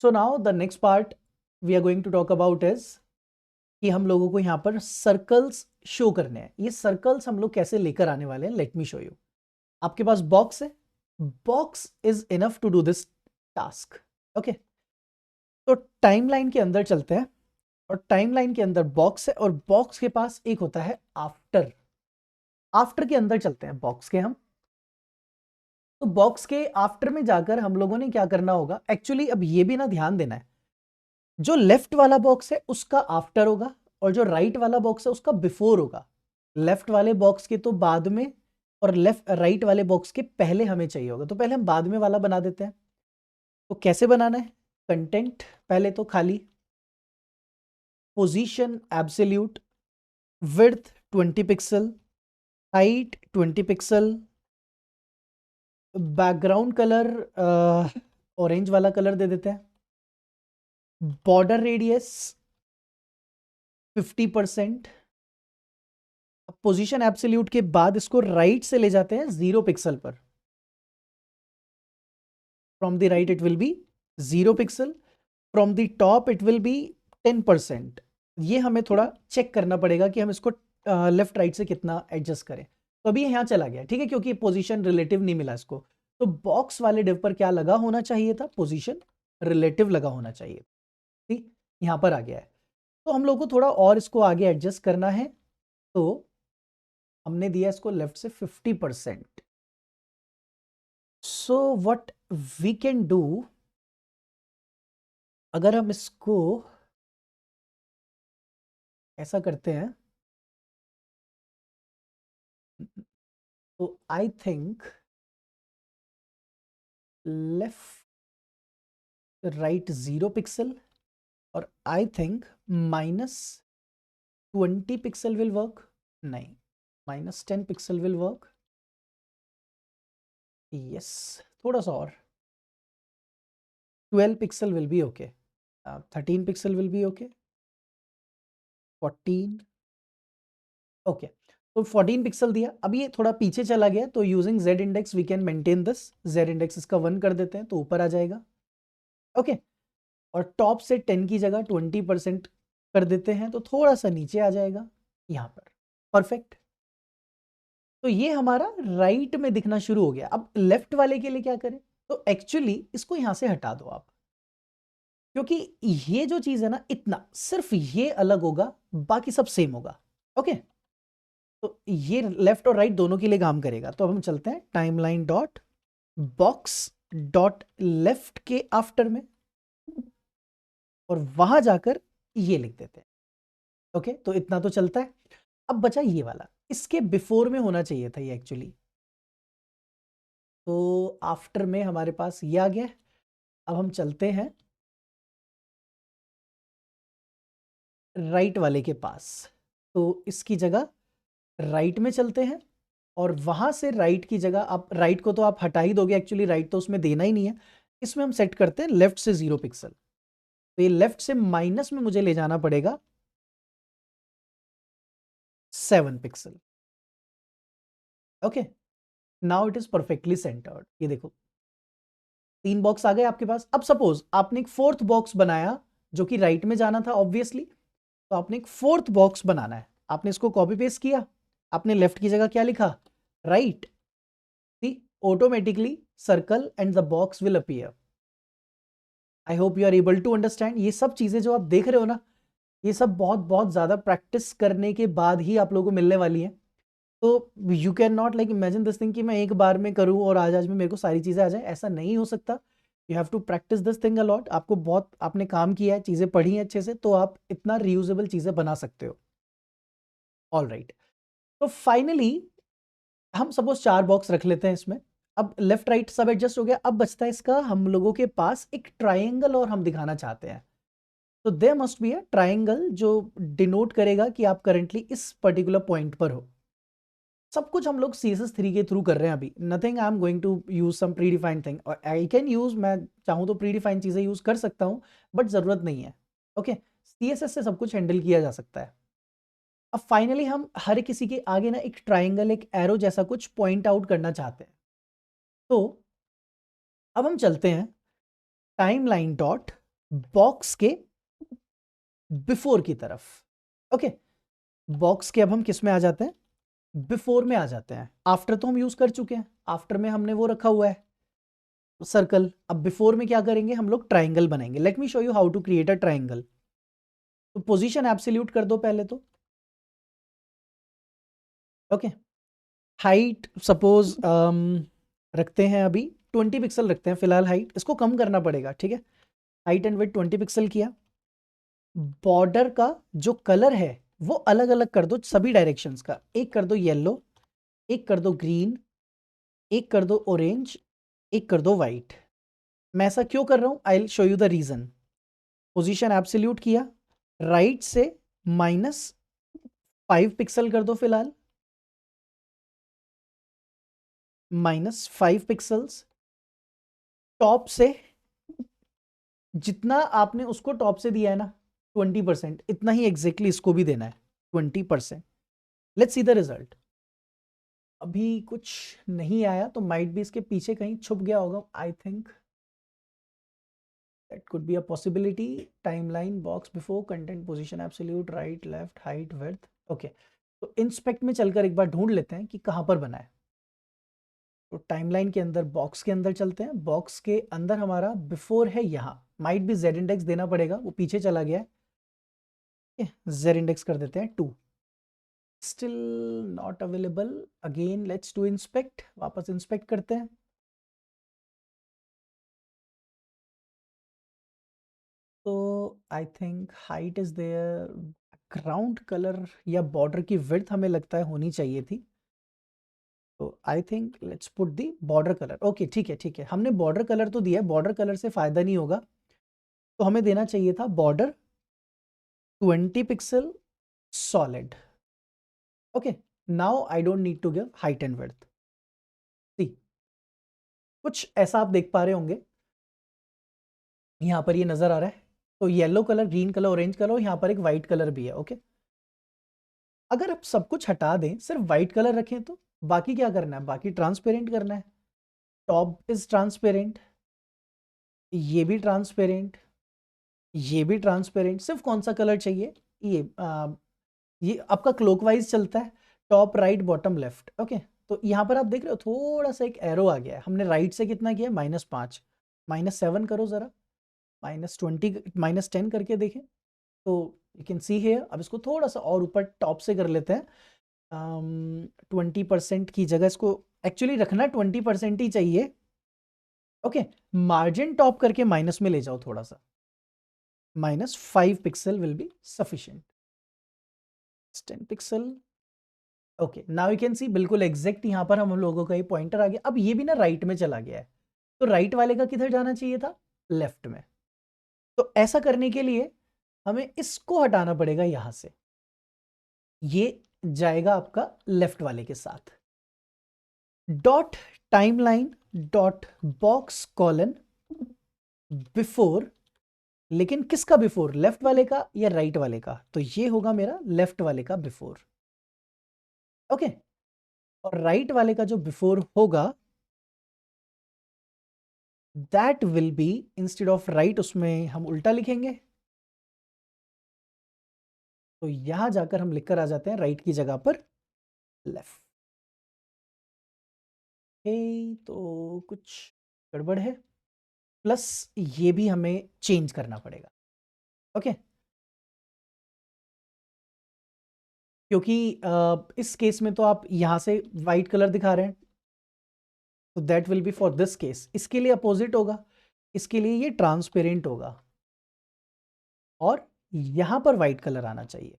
So now the next part we are going to talk about is कि हम लोगों को यहाँ पर सर्कल्स शो करने हैं। ये सर्कल्स हम लोग कैसे लेकर आने वाले हैं, लेट मी शो यू। आपके पास बॉक्स है, box is enough to do this task. Okay, तो टाइमलाइन के अंदर चलते हैं और टाइमलाइन के अंदर बॉक्स है और बॉक्स के पास एक होता है आफ्टर। आफ्टर के अंदर चलते हैं बॉक्स के हम। तो बॉक्स के आफ्टर में जाकर हम लोगों ने क्या करना होगा, एक्चुअली अब ये भी ना ध्यान देना है, जो लेफ्ट वाला बॉक्स है उसका आफ्टर होगा और जो राइट वाला बॉक्स है उसका बिफोर होगा। लेफ्ट वाले बॉक्स के तो बाद में और लेफ्ट राइट वाले बॉक्स के पहले हमें चाहिए होगा, तो पहले हम बाद में वाला बना देते हैं। तो कैसे बनाना है, कंटेंट पहले तो खाली, position absolute, width 20 pixel, height 20 pixel, background colour orange वाला कलर दे देते हैं, बॉर्डर रेडियस 50%। पोजीशन एब्सोल्यूट के बाद इसको राइट से ले जाते हैं 0 पिक्सल पर। From the right it will be 0 pixel, from the top it will be 10%। ये हमें थोड़ा चेक करना पड़ेगा कि हम इसको लेफ्ट राइट से कितना एडजस्ट करें। तो अभी यहाँ चला गया, ठीक है, क्योंकि पोजीशन रिलेटिव नहीं मिला इसको। तो बॉक्स वाले डिव पर क्या लगा होना चाहिए था, पोजीशन रिलेटिव लगा होना चाहिए। ठीक, यहाँ पर आ गया है। तो हम लोग को थोड़ा और इसको आगे एडजस्ट करना है, तो हमने दिया इसको लेफ्ट से 50%। So what we can do, अगर हम इसको ऐसा करते हैं, तो I think left right 0 pixel और I think -20 pixel will work. नहीं, -10 पिक्सल विल वर्क। यस, थोड़ा सा और, 12 pixel will be okay, 13 pixel will be okay, 14 okay. तो 14 पिक्सल दिया। अब ये थोड़ा पीछे चला गया, तो using z index we can maintain this. Z index इसका 1 कर देते हैं तो ऊपर आ जाएगा। ओके, और टॉप से 10 की जगह 20% कर देते हैं तो थोड़ा सा नीचे आ जाएगा यहाँ पर। परफेक्ट। तो ये हमारा राइट में दिखना शुरू हो गया। अब लेफ्ट वाले के लिए क्या करें, तो एक्चुअली इसको यहां से हटा दो आप, क्योंकि ये जो चीज है ना, इतना सिर्फ ये अलग होगा, बाकी सब सेम होगा। ओके, तो ये लेफ्ट और राइट दोनों के लिए काम करेगा। तो अब हम चलते हैं timeline dot box dot left के आफ्टर में और वहां जाकर ये लिख देते हैं। ओके, तो इतना तो चलता है। अब बचा ये वाला, इसके बिफोर में होना चाहिए था ये एक्चुअली। तो आफ्टर में हमारे पास ये आ गया। अब हम चलते हैं राइट वाले के पास, तो इसकी जगह राइट में चलते हैं और वहां से राइट की जगह, आप राइट को तो आप हटा ही दोगे, एक्चुअली राइट तो उसमें देना ही नहीं है। इसमें हम सेट करते हैं लेफ्ट से 0 पिक्सल। तो ये लेफ्ट से माइनस में मुझे ले जाना पड़ेगा 7 pixel. Okay, now it is perfectly centred. ये देखो 3 बॉक्स आ गए आपके पास। अब सपोज आपने एक फोर्थ बॉक्स बनाया जो कि राइट में जाना था ऑब्वियसली, तो आपने एक फोर्थ बॉक्स बनाना है। आपने इसको कॉपी पेस्ट किया, आपने लेफ्ट की जगह क्या लिखा, right. Automatically circle and the box will appear. I hope you are able to understand. ये सब चीजें जो आप देख रहे हो ना, ये सब बहुत बहुत ज्यादा प्रैक्टिस करने के बाद ही आप लोगों को मिलने वाली है। तो you can not like imagine this thing कि मैं एक बार में करूं और आज में मेरे को सारी चीजें आ जाए, ऐसा नहीं हो सकता। You have to practise this thing a lot. आपको बहुत, आपने काम किया है, चीजें पढ़ी हैं अच्छे से, तो आप इतना रियूजेबल चीजें बना सकते हो। ऑल राइट, तो फाइनली हम सपोज 4 बॉक्स रख लेते हैं इसमें। अब लेफ्ट राइट सब एडजस्ट हो गया। अब बचता है इसका, हम लोगों के पास एक ट्राइंगल और हम दिखाना चाहते हैं। तो there must be a triangle जो डिनोट करेगा कि आप करंटली इस पर्टिकुलर पॉइंट पर हो। सब कुछ हम लोग CSS3 के थ्रू कर रहे हैं अभी। Nothing I am going to use some predefined thing, और आई कैन यूज, मैं चाहूँ तो प्री डिफाइंड चीजें यूज कर सकता हूँ, बट जरूरत नहीं है। ओके, CSS से सब कुछ हैंडल किया जा सकता है। अब फाइनली हम हर किसी के आगे ना एक ट्राइंगल, एक एरो जैसा कुछ पॉइंट आउट करना चाहते हैं। तो अब हम चलते हैं टाइमलाइन डॉट बॉक्स के बिफोर की तरफ। ओके, बॉक्स के अब हम किस में आ जाते हैं, बिफोर में आ जाते हैं। आफ्टर तो हम यूज कर चुके हैं, आफ्टर में हमने वो रखा हुआ है सर्कल। अब बिफोर में क्या करेंगे, हम लोग ट्राइंगल बनाएंगे। Let me show you how to create a triangle. तो पोजीशन एब्सोल्यूट कर दो पहले तो। ओके, हाइट सपोज रखते हैं अभी 20 पिक्सल रखते हैं फिलहाल हाइट, इसको कम करना पड़ेगा, ठीक है। हाइट एंड विड्थ 20 पिक्सल किया। बॉर्डर का जो कलर है वो अलग अलग कर दो सभी डायरेक्शंस का। एक कर दो येलो, एक कर दो ग्रीन, एक कर दो ऑरेंज, एक कर दो वाइट। मैं ऐसा क्यों कर रहा हूं, I will show you the reason. Position absolute किया, राइट से -5 पिक्सल कर दो फिलहाल, -5 पिक्सल्स। टॉप से जितना आपने उसको टॉप से दिया है ना 20%, इतना ही एग्जैक्टली इसको भी देना है 20%। Let's see the result. अभी कुछ नहीं आया तो माइट भी इसके पीछे कहीं छुप गया होगा, I think that could be a possibility. Timeline, box before, content, position absolute, right, left, height, width. Okay, तो इंस्पेक्ट में चलकर एक बार ढूंढ लेते हैं कि कहां पर बना है। तो टाइमलाइन के अंदर बॉक्स के अंदर चलते हैं। बॉक्स के अंदर हमारा बिफोर है यहाँ, माइट भी जेड इंडेक्स देना पड़ेगा, वो पीछे चला गया है। जेड इंडेक्स कर देते हैं 2। Still not available. Again let's do inspect, वापस इंस्पेक्ट करते हैं। तो I think height is there, ground colour या बॉर्डर की विड्थ हमें लगता है होनी चाहिए थी। तो I think let's put the border colour. Okay ठीक है ठीक है, हमने बॉर्डर कलर तो दिया है, बॉर्डर कलर से फायदा नहीं होगा, तो हमें देना चाहिए था border 20 pixel solid. Okay, now I don't need to give height and width. See, कुछ ऐसा आप देख पा रहे होंगे, यहाँ पर ये नजर आ रहा है। तो yellow colour, green colour, orange colour, और यहाँ पर एक व्हाइट कलर भी है। ओके, अगर आप सब कुछ हटा दें, सिर्फ व्हाइट कलर रखें, तो बाकी क्या करना है, बाकी ट्रांसपेरेंट करना है। टॉप इज ट्रांसपेरेंट, ये भी ट्रांसपेरेंट, ये भी ट्रांसपेरेंट। सिर्फ कौन सा कलर चाहिए, ये आपका क्लॉकवाइज चलता है, top, right, bottom, left. Okay, तो यहाँ पर आप देख रहे हो थोड़ा सा एक एरो आ गया है। हमने राइट से कितना किया, -5, -7 करो जरा, -20, -10 करके देखें। तो यू कैन सी हियर। अब इसको थोड़ा सा और ऊपर टॉप से कर लेते हैं। 20% की जगह इसको एक्चुअली रखना 20% ही चाहिए। ओके, मार्जिन टॉप करके माइनस में ले जाओ थोड़ा सा, -5 pixel will be sufficient. 10 pixel. Okay, now you can see बिल्कुल एग्जैक्ट यहाँ पर हम लोगों का ये पॉइंटर आ गया। अब ये भी ना राइट में चला गया है, तो राइट वाले का किधर जाना चाहिए था, लेफ्ट में। तो ऐसा करने के लिए हमें इसको हटाना पड़ेगा यहां से, ये जाएगा आपका लेफ्ट वाले के साथ। Dot timeline dot box colon before, लेकिन किसका बिफोर, लेफ्ट वाले का या राइट वाले का, तो ये होगा मेरा लेफ्ट वाले का बिफोर। ओके, और राइट वाले का जो बिफोर होगा that will be, instead of right उसमें हम उल्टा लिखेंगे। तो यहां जाकर हम लिखकर आ जाते हैं राइट की जगह पर लेफ्ट। तो कुछ गड़बड़ है, प्लस ये भी हमें चेंज करना पड़ेगा। ओके, क्योंकि इस केस में तो आप यहां से वाइट कलर दिखा रहे हैं, तो that will be for this case. इसके लिए अपोजिट होगा, इसके लिए ये ट्रांसपेरेंट होगा और यहां पर वाइट कलर आना चाहिए।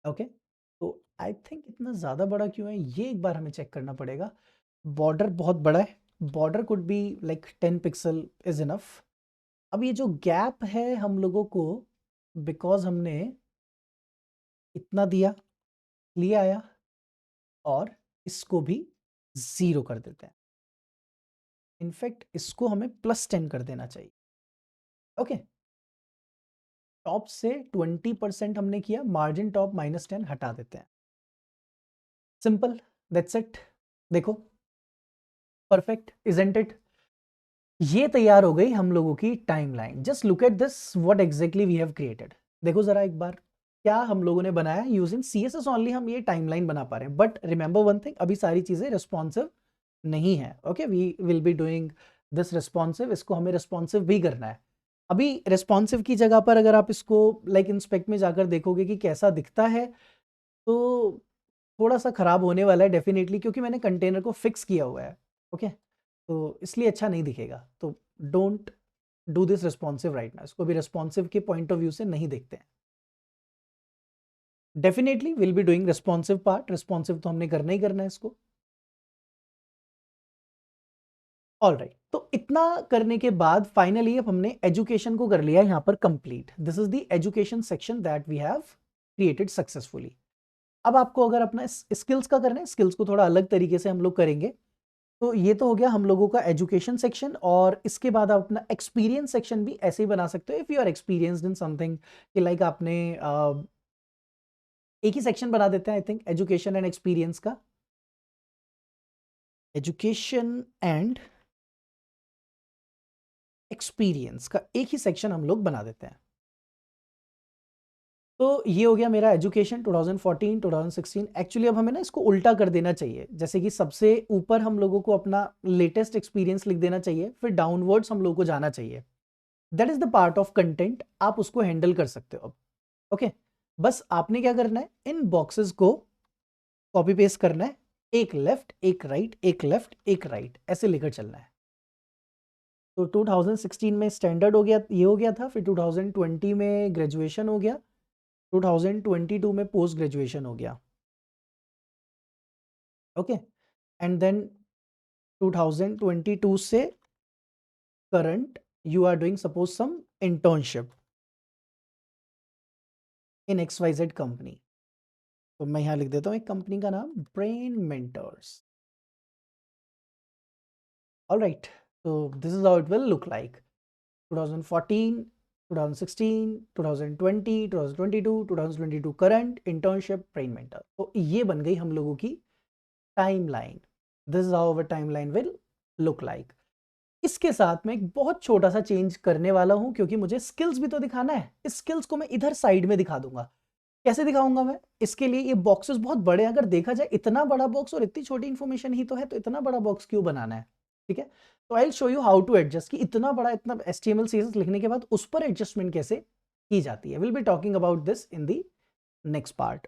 ओके, तो आई थिंक इतना ज़्यादा बड़ा क्यों है, ये एक बार हमें चेक करना पड़ेगा। बॉर्डर बहुत बड़ा है, border could be like 10 pixel is enough. अब ये जो गैप है हम लोगों को, बिकॉज हमने इतना दिया, ले आया और इसको भी 0 कर देते हैं। इनफैक्ट इसको हमें +10 कर देना चाहिए। ओके, टॉप से 20% हमने किया, मार्जिन टॉप -10 हटा देते हैं। Simple, that's it. देखो, परफेक्ट इजंट इट। ये तैयार हो गई हम लोगों की timeline. Just look at this, what exactly we have created. देखो जरा एक बार क्या हम लोगों ने बनाया। यूजिंग CSS ओनली हम ये टाइमलाइन बना पा रहे हैं। बट रिमेंबर वन थिंग, अभी सारी चीजें रिस्पॉन्सिव नहीं है। Okay, we will be doing this responsive. इसको हमें रिस्पॉन्सिव भी करना है। अभी रिस्पॉन्सिव की जगह पर अगर आप इसको लाइक इंस्पेक्ट में जाकर देखोगे कि कैसा दिखता है, तो थोड़ा सा खराब होने वाला है डेफिनेटली, क्योंकि मैंने कंटेनर को फिक्स किया हुआ है। ओके, तो इसलिए अच्छा नहीं दिखेगा। तो don't do this responsive right now. इसको भी रिस्पॉन्सिव के पॉइंट ऑफ व्यू से नहीं देखते हैं। Definitely will be doing responsive part. Responsive तो हमने करना ही करना है इसको। ऑल राइट, तो इतना करने के बाद फाइनली अब हमने एजुकेशन को कर लिया यहाँ पर complete. This is the education section that we have created successfully. अब आपको अगर अपना स्किल्स का करना है, स्किल्स को थोड़ा अलग तरीके से हम लोग करेंगे। तो ये तो हो गया हम लोगों का एजुकेशन सेक्शन, और इसके बाद आप अपना एक्सपीरियंस सेक्शन भी ऐसे ही बना सकते हो if you are experienced in something, कि लाइक आपने एक ही सेक्शन बना देते हैं I think, education and experience का। एजुकेशन एंड एक्सपीरियंस का एक ही सेक्शन हम लोग बना देते हैं। तो ये हो गया मेरा एजुकेशन 2014 2016। एक्चुअली अब हमें ना इसको उल्टा कर देना चाहिए। जैसे कि सबसे ऊपर हम लोगों को अपना लेटेस्ट एक्सपीरियंस लिख देना चाहिए, फिर डाउनवर्ड्स हम लोगों को जाना चाहिए। That is the part of content, आप उसको हैंडल कर सकते हो अब। ओके, बस आपने क्या करना है, इन बॉक्सेस को कॉपी पेस्ट करना है। एक लेफ्ट एक राइट, एक लेफ्ट एक राइट, ऐसे लेकर चलना है। तो 2016 में स्टैंडर्ड हो गया, ये हो गया था। फिर 2020 में ग्रेजुएशन हो गया। 2022 में पोस्ट ग्रेजुएशन हो गया। ओके, एंड देन 2022 से current you are doing suppose some internship in XYZ company. तो मैं यहां लिख देता हूं एक कंपनी का नाम, brain mentors. Alright, so this is how it will look like 2014 2016 2020 2022 2022 current internship brain mentor. तो ये बन गई हम लोगों की timeline. This is how our timeline will look like. इसके साथ में एक बहुत छोटा सा चेंज करने वाला हूं, क्योंकि मुझे स्किल्स भी तो दिखाना है। इस स्किल्स को मैं इधर साइड में दिखा दूंगा। कैसे दिखाऊंगा मैं, इसके लिए ये बॉक्सेस बहुत बड़े हैं। अगर देखा जाए इतना बड़ा बॉक्स और इतनी छोटी इंफॉर्मेशन ही तो है, तो इतना बड़ा बॉक्स क्यों बनाना है। ठीक है, तो I will show you how to adjust, कि इतना बड़ा, इतना HTML CSS लिखने के बाद उस पर एडजस्टमेंट कैसे की जाती है। Will be talking about this in the next part.